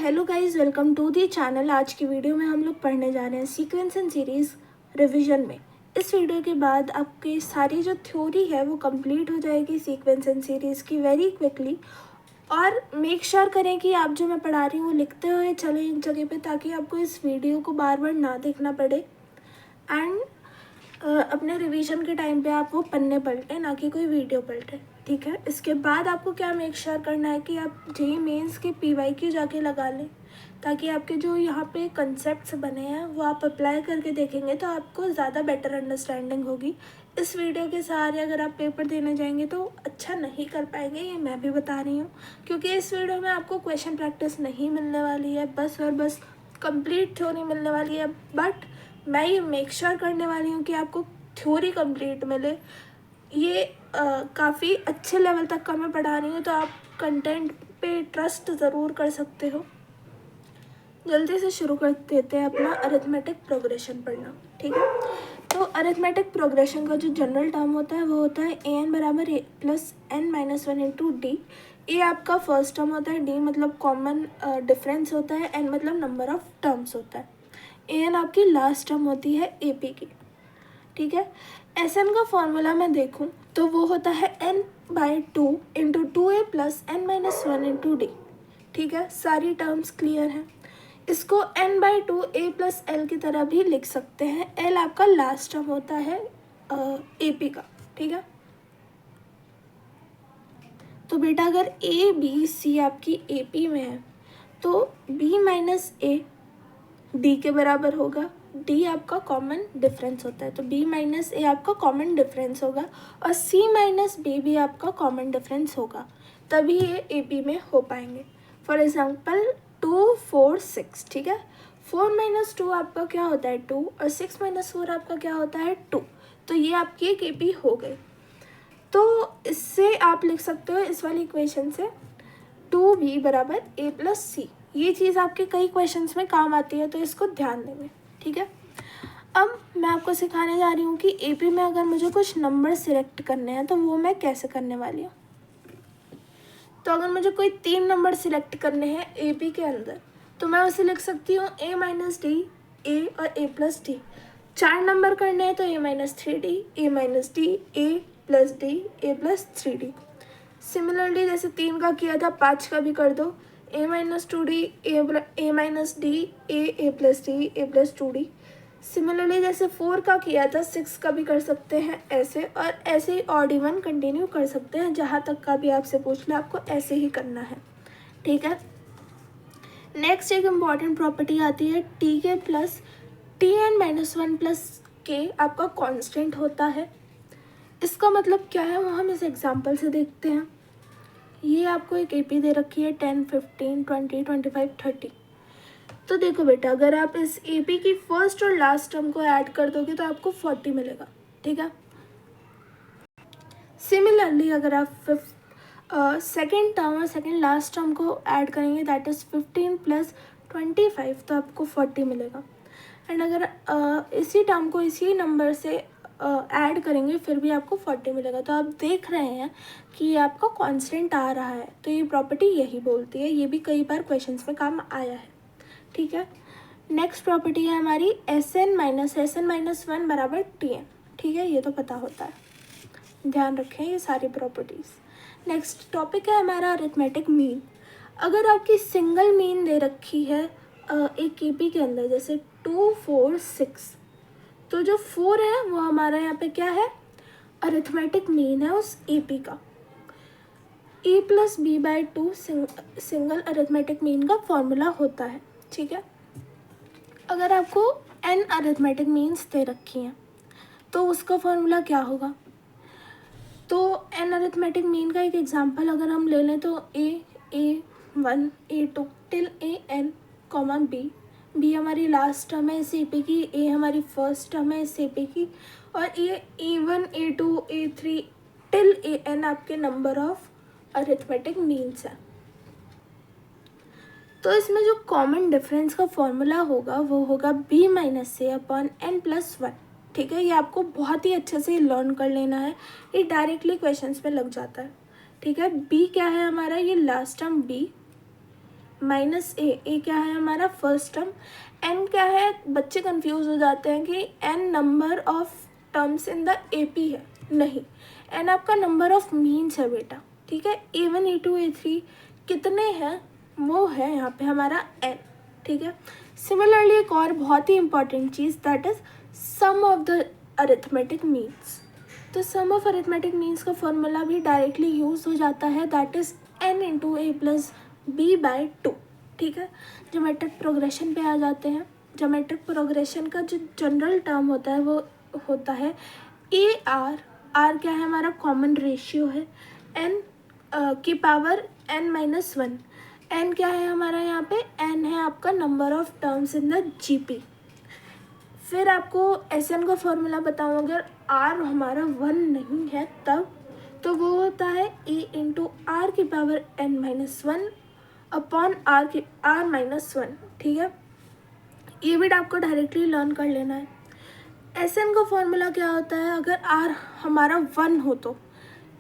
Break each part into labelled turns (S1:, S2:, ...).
S1: Hello guys, welcome to the channel. आज की video में हम लोग पढ़ने जा रहे हैं सीक्वेंस एंड सीरीज़ रिवीजन में। इस वीडियो के बाद आपकी सारी जो थ्योरी है वो कंप्लीट हो जाएगी सीक्वेंस एंड सीरीज़ की वेरी क्विकली। और मेक श्योर करें कि आप जो मैं पढ़ा रही हूँ वो लिखते हुए चलें एक जगह पे, ताकि आपको इस वीडियो को बार बार ना देखना पड़े। एंड अपने रिवीजन के टाइम पे आप वो पन्ने पलटें, ना कि कोई वीडियो पलटे, ठीक है। इसके बाद आपको क्या मेक श्योर करना है कि आप जेईई मेंस के PYQ जाके लगा लें, ताकि आपके जो यहाँ पे कंसेप्ट्स बने हैं वो आप अप्लाई करके देखेंगे तो आपको ज़्यादा बेटर अंडरस्टैंडिंग होगी। इस वीडियो के सहारे अगर आप पेपर देने जाएंगे तो अच्छा नहीं कर पाएंगे, ये मैं भी बता रही हूँ, क्योंकि इस वीडियो में आपको क्वेश्चन प्रैक्टिस नहीं मिलने वाली है, बस और बस कंप्लीट थ्योरी मिलने वाली है। बट मैं ये मेक श्योर करने वाली हूँ कि आपको थ्योरी कंप्लीट मिले। ये काफ़ी अच्छे लेवल तक का मैं पढ़ा रही हूँ, तो आप कंटेंट पे ट्रस्ट ज़रूर कर सकते हो। जल्दी से शुरू कर देते हैं अपना अरिथमेटिक प्रोग्रेशन पढ़ना, ठीक है। तो अरिथमेटिक प्रोग्रेशन का जो जनरल टर्म होता है वो होता है an बराबर a plus n minus 1 into D. A आपका फर्स्ट टर्म होता है, डी मतलब कॉमन डिफरेंस होता है, n मतलब नंबर ऑफ टर्म्स होता है, an आपकी लास्ट टर्म होती है AP की, ठीक है। Sn का फॉर्मूला मैं देखूं तो वो होता है n/2 into 2a plus n minus 1 into D, ठीक है। सारी टर्म्स क्लियर हैं। इसको n/2 a प्लस l की तरह भी लिख सकते हैं। l आपका लास्ट टर्म होता है AP का, ठीक है। तो बेटा अगर A B C आपकी AP में है तो B माइनस A D के बराबर होगा। D आपका कॉमन डिफरेंस होता है, तो B माइनस A आपका कॉमन डिफरेंस होगा, और C माइनस B भी आपका कॉमन डिफरेंस होगा, तभी ये AP में हो पाएंगे। फॉर एग्जांपल 2 4 6, ठीक है। 4 माइनस 2 आपका क्या होता है 2, और 6 माइनस 4 आपका क्या होता है 2, तो ये आपकी एक AP हो गई। तो इससे आप लिख सकते हो इस वाली इक्वेशन से 2B बराबर A प्लस सी। ये चीज़ आपके कई क्वेश्चंस में काम आती है, तो इसको ध्यान देंगे, ठीक है। अब मैं आपको सिखाने जा रही हूँ कि AP में अगर मुझे कुछ नंबर सिलेक्ट करने हैं तो वो मैं कैसे करने वाली हूँ। तो अगर मुझे कोई 3 नंबर सिलेक्ट करने हैं AP के अंदर, तो मैं उसे लिख सकती हूँ A माइनस डी, A और A प्लस डी। 4 नंबर करने हैं तो A minus 3D, A minus D, A plus D, A plus 3D। Similarly जैसे 3 का किया था 5 का भी कर दो, A minus 2D, A minus D, A plus D, A plus 2D। Similarly जैसे 4 का किया था 6 का भी कर सकते हैं ऐसे, और ऐसे ही ऑड इवन कंटिन्यू कर सकते हैं, जहाँ तक का भी आपसे पूछ ले आपको ऐसे ही करना है, ठीक है। नेक्स्ट एक इम्पॉर्टेंट प्रॉपर्टी आती है टी के प्लस Tn माइनस 1 प्लस के आपका कांस्टेंट होता है। इसका मतलब क्या है वो हम इस एग्जांपल से देखते हैं। ये आपको एक AP दे रखी है 10 15 20 25 30। तो देखो बेटा, अगर आप इस AP की फर्स्ट और लास्ट टर्म को ऐड कर दोगे तो आपको 40 मिलेगा, ठीक है। सिमिलरली अगर आप सेकेंड टर्म और सेकेंड लास्ट टर्म को ऐड करेंगे, दैट इज़ 15 प्लस 25, तो आपको 40 मिलेगा। एंड अगर इसी टर्म को इसी नंबर से ऐड करेंगे फिर भी आपको 40 मिलेगा। तो आप देख रहे हैं कि ये आपका कांस्टेंट आ रहा है, तो ये प्रॉपर्टी यही बोलती है। ये भी कई बार क्वेश्चंस में काम आया है, ठीक है। नेक्स्ट प्रॉपर्टी है हमारी Sn माइनस 1 बराबर Tn, ठीक है। ये तो पता होता है, ध्यान रखें ये सारी प्रॉपर्टीज़। नेक्स्ट टॉपिक है हमारा अरिथमेटिक मीन। अगर आपकी सिंगल मीन दे रखी है एक AP के अंदर, जैसे 2 4 6, तो जो 4 है वो हमारा यहाँ पे क्या है, अरिथमेटिक मीन है उस AP का। A plus B/2 single arithmetic mean का फॉर्मूला होता है, ठीक है। अगर आपको n अरिथमेटिक मीन्स दे रखी हैं तो उसका फॉर्मूला क्या होगा। तो n अरिथमेटिक मीन का एक एग्जांपल अगर हम ले लें तो A1 A2 till AN comma B हमारी लास्ट टर्म है इस AP की, A हमारी फर्स्ट टर्म है इस AP की, और ये A1 A2 A3 till AN आपके नंबर ऑफ अरिथमेटिक मीन्स है। तो इसमें जो कॉमन डिफरेंस का फॉर्मूला होगा वो होगा B minus A upon N plus 1, ठीक है। ये आपको बहुत ही अच्छे से लर्न कर लेना है, ये डायरेक्टली क्वेश्चंस में लग जाता है, ठीक है। B क्या है हमारा, ये लास्ट टर्म B माइनस ए क्या है हमारा फर्स्ट टर्म, एन क्या है, बच्चे कंफ्यूज हो जाते हैं कि n number of terms in the AP है, नहीं, एन आपका नंबर ऑफ मीन्स है बेटा, ठीक है। A1 A2 A3 कितने हैं वो है यहाँ पे हमारा एन, ठीक है। सिमिलरली एक और बहुत ही इंपॉर्टेंट चीज़ that is sum of the arithmetic means. तो सम ऑफ अरिथमेटिक मीन्स का फॉर्मूला भी डायरेक्टली यूज हो जाता है, that is n into A plus B by two, ठीक है। ज्योमेट्रिक प्रोग्रेशन पे आ जाते हैं। ज्योमेट्रिक प्रोग्रेशन का जो जनरल टर्म होता है वो होता है ए आर क्या है हमारा कॉमन रेशियो है, n की power n minus one, n क्या है हमारा यहाँ पे, n है आपका number of terms in the GP. फिर आपको एस एन का फॉर्मूला बताऊँ, अगर आर हमारा वन नहीं है तब, तो वो होता है ए इंटू आर की power n minus one upon r minus one, ठीक है। ये भी आपको डायरेक्टली लर्न कर लेना है। एस एन का फॉर्मूला क्या होता है, अगर आर हमारा वन हो तो,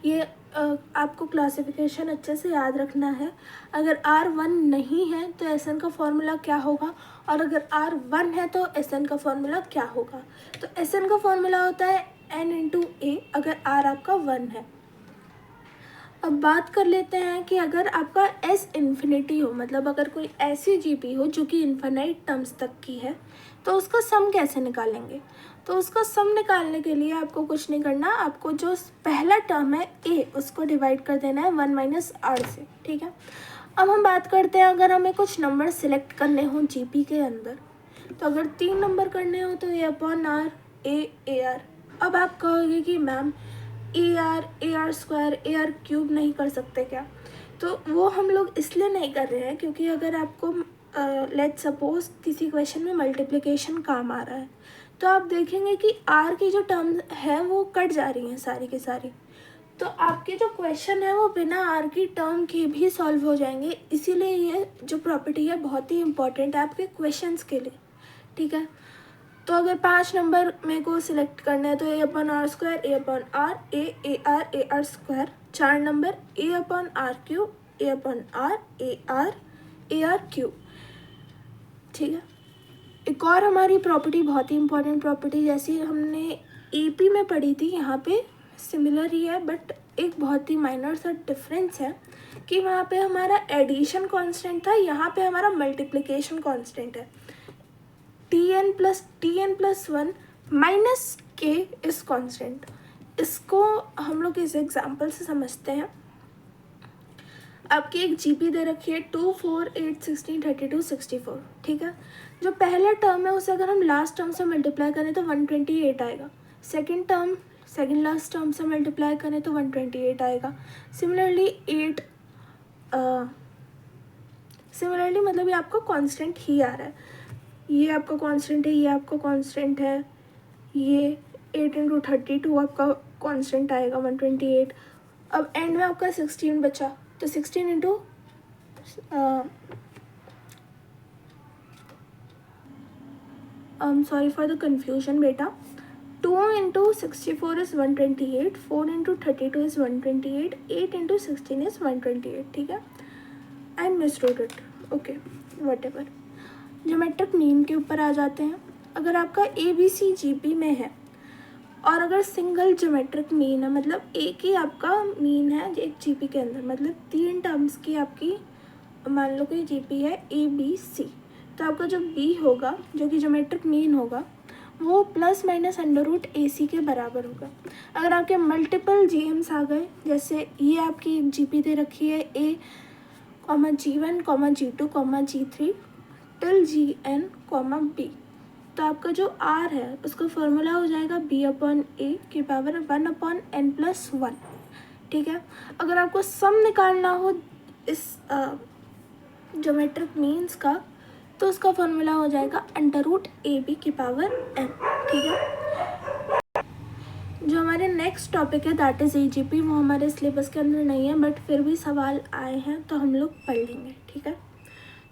S1: ये आपको क्लासिफिकेशन अच्छे से याद रखना है। अगर आर वन नहीं है तो एस एन का फॉर्मूला क्या होगा, और अगर आर वन है तो एस एन का फॉर्मूला क्या होगा। तो एस एन का फॉर्मूला होता है एन इंटू ए अगर आर आपका वन है। अब बात कर लेते हैं कि अगर आपका एस इन्फिनिटी हो, मतलब अगर कोई ऐसी जीपी हो जो कि इन्फिनाइट टर्म्स तक की है, तो उसका सम कैसे निकालेंगे। तो उसका सम निकालने के लिए आपको कुछ नहीं करना, आपको जो पहला टर्म है ए उसको डिवाइड कर देना है वन माइनस आर से, ठीक है। अब हम बात करते हैं अगर हमें कुछ नंबर सिलेक्ट करने हो जीपी के अंदर, तो अगर 3 नंबर करने हो तो A upon R A are. अब आप कहोगे कि मैम ए आर स्क्वायर ए आर क्यूब नहीं कर सकते क्या, तो वो हम लोग इसलिए नहीं कर रहे हैं क्योंकि अगर आपको लेट्स सपोज किसी क्वेश्चन में मल्टीप्लिकेशन काम आ रहा है, तो आप देखेंगे कि आर की जो टर्म है वो कट जा रही हैं सारी की सारी, तो आपके जो क्वेश्चन है वो बिना आर की टर्म के भी सॉल्व हो जाएंगे। इसीलिए ये जो प्रॉपर्टी है बहुत ही इंपॉर्टेंट है आपके क्वेश्चंस के लिए, ठीक है। तो अगर 5 नंबर मेरे को सिलेक्ट करना है तो A upon R square A upon R A R square, 4 number A upon R cube A upon R A R cube, ठीक है। एक और हमारी प्रॉपर्टी बहुत ही इंपॉर्टेंट प्रॉपर्टी, जैसी हमने एपी में पढ़ी थी, यहाँ पे सिमिलर ही है बट एक बहुत ही माइनर सा डिफरेंस है कि वहाँ पे हमारा एडिशन कांस्टेंट था, यहाँ पे हमारा मल्टीप्लिकेशन कांस्टेंट है। T n plus one minus k is constant. इसको हम लोग इस एग्जाम्पल से समझते हैं। आपकी एक जीपी दे रखी है 2 4 8 16 32 64, ठीक है। जो पहला टर्म है उसे अगर हम लास्ट टर्म से मल्टीप्लाई करें तो 128 आएगा, सेकेंड लास्ट टर्म से मल्टीप्लाई करें तो 128 आएगा। सिमिलरली मतलब ये आपका कांस्टेंट ही आ रहा है, ये आपका कांस्टेंट है, ये आपका कांस्टेंट है, ये 8 इंटू 32 आपका कांस्टेंट आएगा 128। अब एंड में आपका 16 बचा, तो 16 into sorry for the confusion बेटा, 2 into 64 is 128, 4 into 32 is 128, 8 into 16 is 128, ठीक है। I misread it, okay whatever. Geometric mean के ऊपर आ जाते हैं। अगर आपका A B C G P में है और अगर सिंगल ज्योमेट्रिक मीन है, मतलब एक ही आपका मीन है एक जी पी के अंदर, मतलब 3 टर्म्स की आपकी मान लो कि जी पी है ए बी सी, तो आपका जो बी होगा जो कि ज्योमेट्रिक मीन होगा वो प्लस माइनस अंडर रूट ए सी के बराबर होगा। अगर आपके मल्टीपल जी एम्स आ गए, जैसे ये आपकी एक जी पी दे रखी है A comma G1 comma G2 comma G3 till GN comma B, तो आपका जो R है उसका फॉर्मूला हो जाएगा B अपॉन ए की power 1 upon n plus one, ठीक है। अगर आपको सम निकालना हो इस ज्योमेट्रिक मीन्स का तो उसका फॉर्मूला हो जाएगा अंडर रूट ए बी की पावर m, ठीक है। जो हमारे नेक्स्ट टॉपिक है दैट इज़ AGP, वो हमारे सिलेबस के अंदर नहीं है बट फिर भी सवाल आए हैं तो हम लोग पढ़ लेंगे, ठीक है।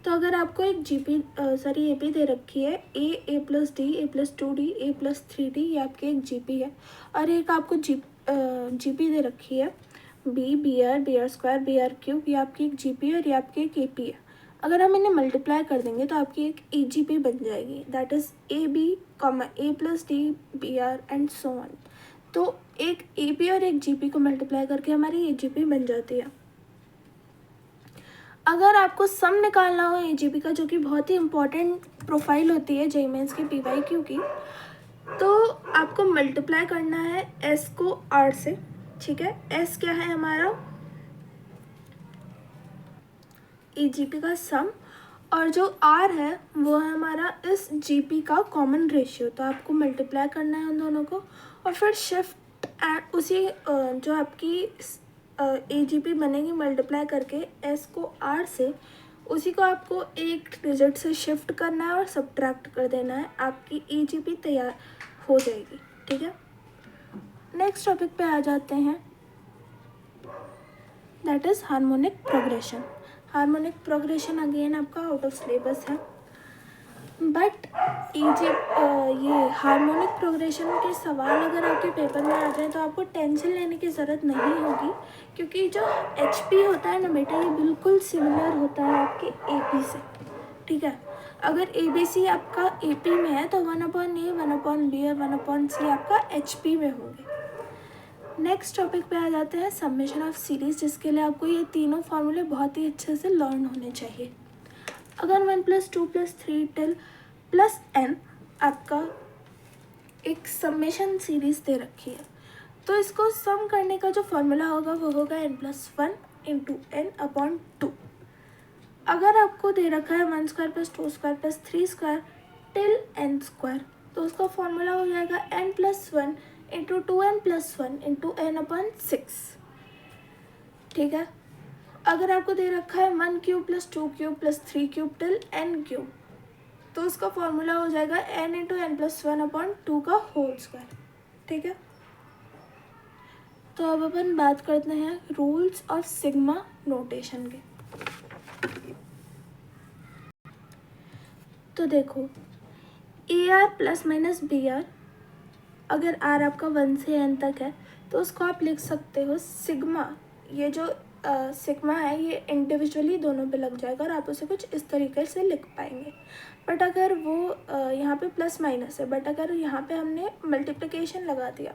S1: तो अगर आपको एक AP दे रखी है A plus D A plus 2D A plus 3D, ये आपकी एक GP है, और एक आपको GP दे रखी है b r square b r cube, ये आपकी एक GP है और ये आपकी एक AP है। अगर हम इन्हें मल्टीप्लाई कर देंगे तो आपकी एक AGP बन जाएगी, that is AB, A + D BR and so on. तो एक AP और एक GP को मल्टीप्लाई करके हमारी AGP बन जाती है। अगर आपको सम निकालना हो AGP का, जो कि बहुत ही इम्पॉर्टेंट प्रोफाइल होती है JEE मेंस की PYQ की, तो आपको मल्टीप्लाई करना है S को R से, ठीक है। S क्या है हमारा AGP का सम, और जो R है वो है हमारा इस GP का कॉमन रेशियो। तो आपको मल्टीप्लाई करना है उन दोनों को, और फिर शिफ्ट उसी जो आपकी AGP बनेगी मल्टीप्लाई करके S को R से, उसी को आपको एक डिजिट से शिफ्ट करना है और सब्ट्रैक्ट कर देना है, आपकी AGP तैयार हो जाएगी, ठीक है। नेक्स्ट टॉपिक पे आ जाते हैं, that is harmonic progression. Harmonic progression again आपका आउट ऑफ सिलेबस है, बट ये हार्मोनिक प्रोग्रेशन के सवाल अगर आपके पेपर में आ जाए तो आपको टेंशन लेने की ज़रूरत नहीं होगी, क्योंकि जो HP होता है ना बेटा, ये बिल्कुल सिमिलर होता है आपके AP से, ठीक है। अगर ABC आपका AP में है तो 1/A, 1/B और 1/C आपका HP में होंगे। नेक्स्ट टॉपिक पे आ जाते हैं समेशन ऑफ सीरीज, जिसके लिए आपको ये तीनों फार्मूले बहुत ही अच्छे से लर्न होने चाहिए। अगर 1 + 2 + 3 टिल +n आपका एक समेशन सीरीज दे रखी है, तो इसको सम करने का जो फॉर्मूला होगा वो होगा n+1 × n/2। अगर आपको दे रखा है 1² + 2² + 3² टिल n², तो उसका फॉर्मूला हो जाएगा n+1 × 2n+1 × n/6, ठीक है। अगर आपको दे रखा है 1³ + 2³ + 3³ टिल n³, तो उसका फॉर्मूला हो जाएगा n × n+1/2 का होल स्क्वायर, ठीक है। तो अब अपन बात करते हैं रूल्स ऑफ सिग्मा नोटेशन के। तो देखो, AR ± BR, अगर R आपका 1 से n तक है तो उसको आप लिख सकते हो सिग्मा। ये जो सिग्मा है ये इंडिविजुअली दोनों पे लग जाएगा और आप उसे कुछ इस तरीके से लिख पाएंगे। बट अगर वो यहाँ पे +- है, बट अगर यहाँ पे हमने मल्टीप्लिकेशन लगा दिया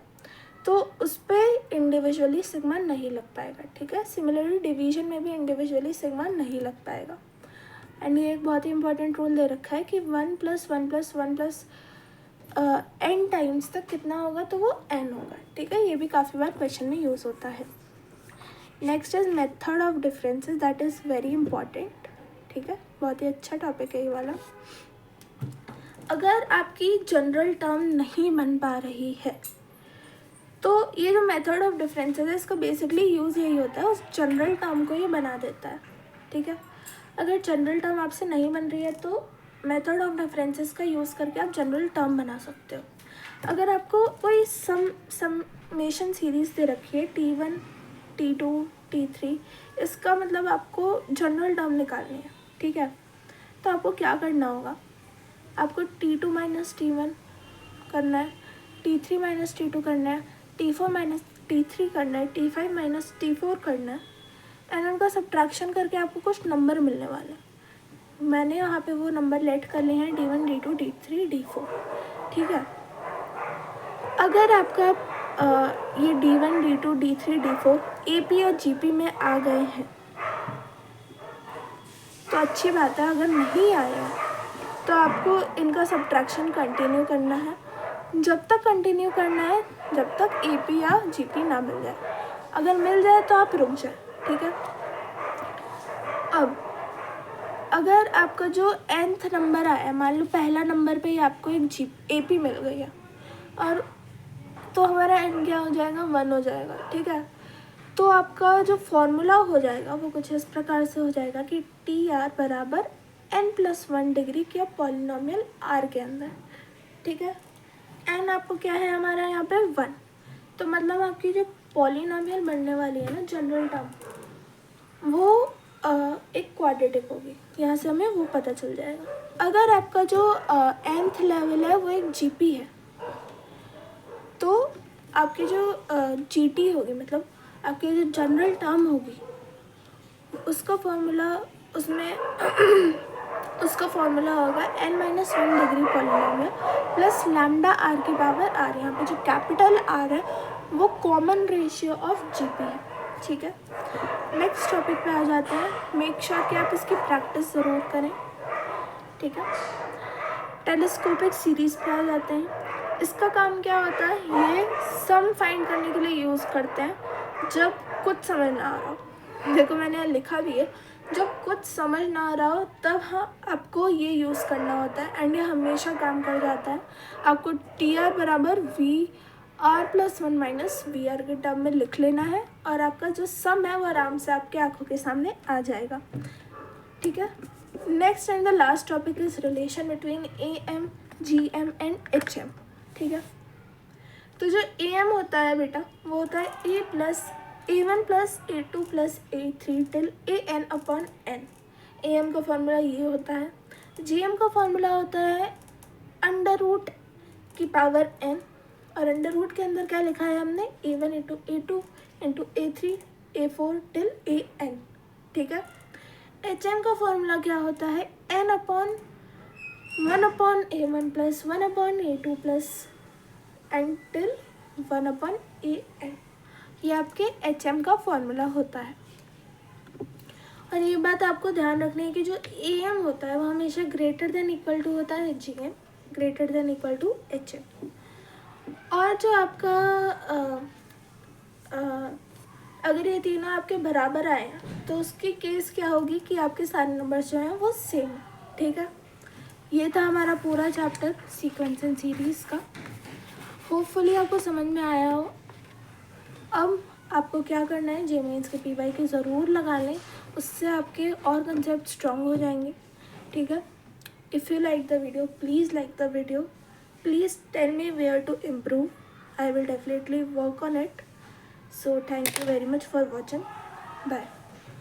S1: तो उस पर इंडिविजुअली सिग्मा नहीं लग पाएगा, ठीक है। सिमिलरली डिवीजन में भी इंडिविजुअली सिग्मा नहीं लग पाएगा। एंड ये एक बहुत ही इंपॉर्टेंट रूल दे रखा है कि 1 + 1 + 1 + n टाइम्स तक कितना होगा, तो वो n होगा, ठीक है। ये भी काफ़ी बार क्वेश्चन में यूज़ होता है। Next is method of differences, that is very important, ठीक है। बहुत ही अच्छा टॉपिक है ये वाला। अगर आपकी जनरल टर्म नहीं बन पा रही है तो ये जो मेथड ऑफ डिफरेंसेस है इसका बेसिकली यूज़ यही होता है, उस जनरल टर्म को ये बना देता है, ठीक है। अगर जनरल टर्म आपसे नहीं बन रही है तो मेथड ऑफ डिफरेंसेस का यूज़ करके आप जनरल टर्म बना सकते हो। अगर आपको कोई समेशन सीरीज़ दे रखी है T1, T2, T3, इसका मतलब आपको जनरल टर्म निकालनी है, ठीक है। तो आपको क्या करना होगा, आपको T2 - T1 करना है, T3 - T2 करना है, T4 - T3 करना है, T5 - T4 करना है, एंड उनका सब्ट्रैक्शन करके आपको कुछ नंबर मिलने वाले हैं। मैंने यहाँ पे वो नंबर लेट कर लिए हैं D1, D2, D3, D4, ठीक है। अगर आपका ये D1, D2, D3, D4 AP और GP में आ गए हैं तो अच्छी बात है, अगर नहीं आए हैं तो आपको इनका सब्ट्रैक्शन कंटिन्यू करना है। जब तक कंटिन्यू करना है जब तक AP या GP ना मिल जाए, अगर मिल जाए तो आप रुक जाए, ठीक है। अब अगर आपका जो nth नंबर आया, मान लो पहला नंबर पे ही आपको एक AP मिल गई है, और तो हमारा n क्या हो जाएगा, 1 हो जाएगा, ठीक है। तो आपका जो फॉर्मूला हो जाएगा वो कुछ इस प्रकार से हो जाएगा कि TR = n+1 डिग्री के पॉलिनोमियल R के अंदर, ठीक है। n आपको क्या है हमारा यहाँ पे 1, तो मतलब आपकी जो पॉलिनोमियल बनने वाली है ना जनरल टर्म, वो एक क्वाड्रेटिक होगी। यहाँ से हमें वो पता चल जाएगा। अगर आपका जो nth लेवल है वो एक GP है, तो आपकी जो GT होगी, मतलब आपकी जो जनरल टर्म होगी, उसका फॉर्मूला उसमें उसका फॉर्मूला होगा n-1 degree polynomial plus lambda r की पावर आर। यहाँ पे जो कैपिटल आर है वो कॉमन रेशियो ऑफ जीपी है, ठीक है। नेक्स्ट टॉपिक पे आ जाते हैं। मेक श्योर कि आप इसकी प्रैक्टिस ज़रूर करें, ठीक है। टेलीस्कोपिक सीरीज पे आ जाते हैं। इसका काम क्या होता है, ये सम फाइंड करने के लिए यूज़ करते हैं जब कुछ समझ ना आ रहा हो। देखो मैंने यहाँ लिखा भी है, जब कुछ समझ ना आ रहा हो तब हाँ आपको ये यूज़ करना होता है एंड ये हमेशा काम कर जाता है। आपको टी आर बराबर v r plus 1 minus v r के टर्म में लिख लेना है और आपका जो सम है वो आराम से आपके आंखों के सामने आ जाएगा, ठीक है। Next and the last topic is relation between A M, G M and H M, ठीक है। तो जो ए एम होता है बेटा वो होता है A plus A1 plus A2 plus A3 till AN upon N। A M का फॉर्मूला ये होता है। जी एम का फॉर्मूला होता है अंडर रूट की पावर n और अंडर रूट के अंदर क्या लिखा है हमने A1 into A2 into A3 A4 till AN, ठीक है। एच एम का फॉर्मूला क्या होता है n upon 1 upon A1 plus 1 upon A2 plus n till 1 upon AN। ये आपके एच एम का फॉर्मूला होता है। और ये बात आपको ध्यान रखनी है कि जो ए एम होता है वो हमेशा ग्रेटर देन इक्वल टू होता है G M, greater than equal to H M. और जो आपका अगर ये तीनों आपके बराबर आए हैं तो उसकी केस क्या होगी कि आपके सारे नंबर्स जो हैं वो सेम, ठीक है। ये था हमारा पूरा चैप्टर सीक्वेंस एंड सीरीज़ का। होपफुली आपको समझ में आया हो। अब आपको क्या करना है, जे मीन्स के पी वाई के ज़रूर लगा लें, उससे आपके और कंसेप्ट स्ट्रॉन्ग हो जाएंगे, ठीक है। If you like the video please like the video, please tell me where to improve. I will definitely work on it. So thank you very much for watching. Bye.